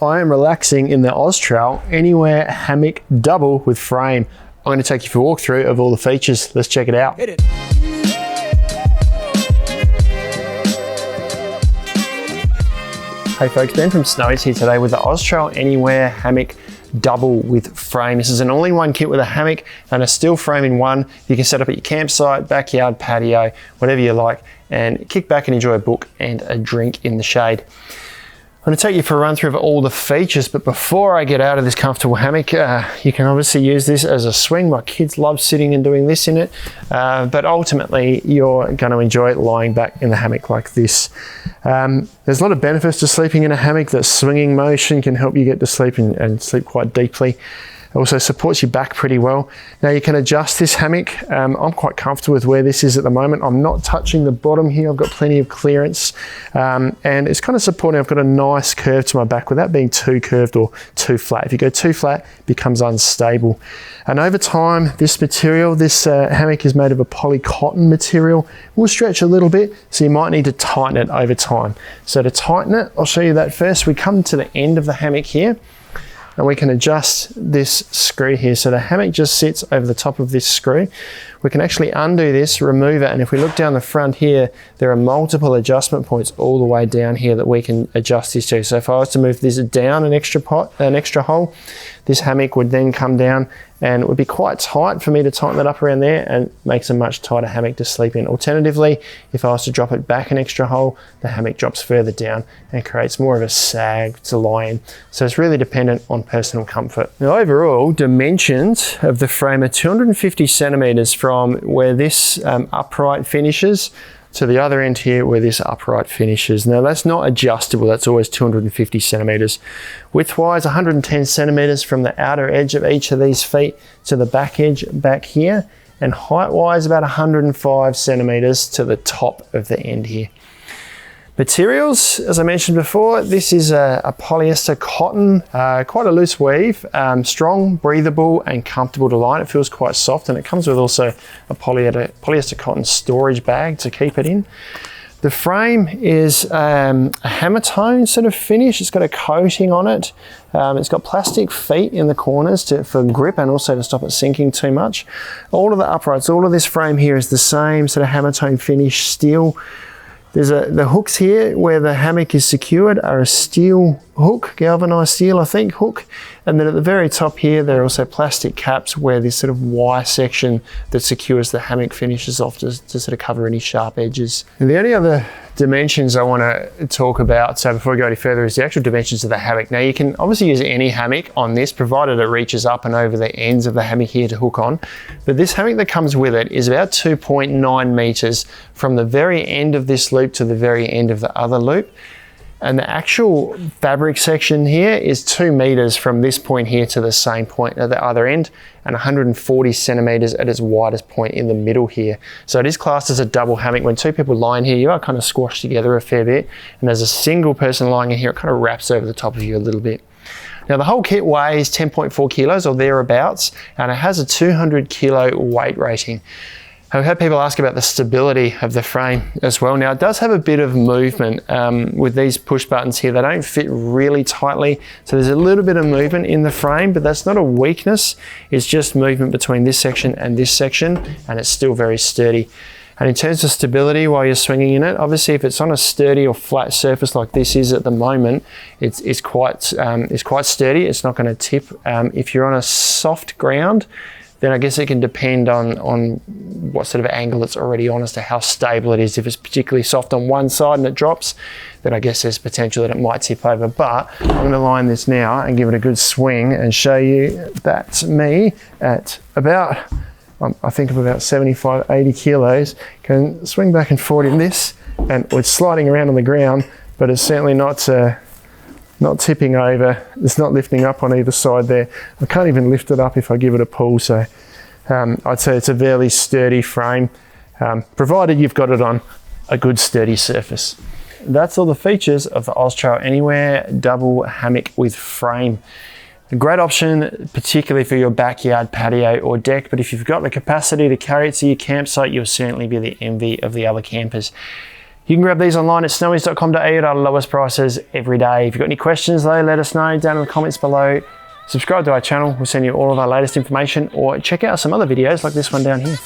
I am relaxing in the OZtrail Anywhere Hammock Double with Frame. I'm going to take you for a walkthrough of all the features. Let's check it out. Hit it. Hey folks, Ben from Snowy's here today with the OZtrail Anywhere Hammock Double with Frame. This is an all-in-one kit with a hammock and a steel frame in one. You can set up at your campsite, backyard, patio, whatever you like, and kick back and enjoy a book and a drink in the shade. I'm going to take you for a run through of all the features, but before I get out of this comfortable hammock, you can obviously use this as a swing. My kids love sitting and doing this in it, but ultimately you're going to enjoy it lying back in the hammock like this. There's a lot of benefits to sleeping in a hammock. That swinging motion can help you get to sleep and sleep quite deeply. It also supports your back pretty well. Now you can adjust this hammock. I'm quite comfortable with where this is at the moment. I'm not touching the bottom here. I've got plenty of clearance, and it's kind of supporting. I've got a nice curve to my back without being too curved or too flat. If you go too flat, it becomes unstable. And over time, this material, this hammock is made of a poly cotton material. It will stretch a little bit, so you might need to tighten it over time. So to tighten it, I'll show you that first. We come to the end of the hammock here, and we can adjust this screw here. So the hammock just sits over the top of this screw. We can actually undo this, remove it, and if we look down the front here, there are multiple adjustment points all the way down here that we can adjust this to. So if I was to move this down an extra hole, this hammock would then come down and it would be quite tight for me to tighten that up around there, and makes a much tighter hammock to sleep in. Alternatively, if I was to drop it back an extra hole, the hammock drops further down and creates more of a sag to lie in. So it's really dependent on personal comfort. Now overall, dimensions of the frame are 250 centimeters from where this upright finishes to the other end here where this upright finishes. Now that's not adjustable, that's always 250 centimeters. Width-wise, 110 centimeters from the outer edge of each of these feet to the back edge back here, and height-wise about 105 centimeters to the top of the end here. Materials, as I mentioned before, this is a polyester cotton, quite a loose weave, strong, breathable and comfortable to lie in. It feels quite soft, and it comes with also a polyester cotton storage bag to keep it in. The frame is a hammer tone sort of finish. It's got a coating on it. It's got plastic feet in the corners for grip and also to stop it sinking too much. All of the uprights, all of this frame here is the same sort of hammer tone finish steel. There's the hooks here where the hammock is secured are a steel hook, galvanized steel, I think, hook. And then at the very top here, there are also plastic caps where this sort of Y section that secures the hammock finishes off to sort of cover any sharp edges. And the only other dimensions I want to talk about, so before we go any further, is the actual dimensions of the hammock. Now you can obviously use any hammock on this, provided it reaches up and over the ends of the hammock here to hook on. But this hammock that comes with it is about 2.9 meters from the very end of this loop to the very end of the other loop. And the actual fabric section here is 2 meters from this point here to the same point at the other end, and 140 centimeters at its widest point in the middle here. So it is classed as a double hammock. When two people lie in here, you are kind of squashed together a fair bit. And as a single person lying in here, it kind of wraps over the top of you a little bit. Now the whole kit weighs 10.4 kilos or thereabouts, and it has a 200 kilo weight rating. I've had people ask about the stability of the frame as well. Now it does have a bit of movement with these push buttons here. They don't fit really tightly, so there's a little bit of movement in the frame, but that's not a weakness. It's just movement between this section and this section, and it's still very sturdy. And in terms of stability while you're swinging in it, obviously if it's on a sturdy or flat surface like this is at the moment, it's quite sturdy. It's not going to tip. If you're on a soft ground, then I guess it can depend on what sort of angle it's already on as to how stable it is. If it's particularly soft on one side and it drops, then I guess there's potential that it might tip over. But I'm going to line this now and give it a good swing and show you that me at about, I think of about 75, 80 kilos, can swing back and forth in this, and it's sliding around on the ground, but it's certainly not tipping over. It's not lifting up on either side there. I can't even lift it up if I give it a pull. So I'd say it's a fairly sturdy frame, provided you've got it on a good sturdy surface. That's all the features of the OZtrail Anywhere Double Hammock with Frame. A great option, particularly for your backyard, patio or deck, but if you've got the capacity to carry it to your campsite, you'll certainly be the envy of the other campers. You can grab these online at snowies.com.au at our lowest prices every day. If you've got any questions though, let us know down in the comments below. Subscribe to our channel, we'll send you all of our latest information, or check out some other videos like this one down here.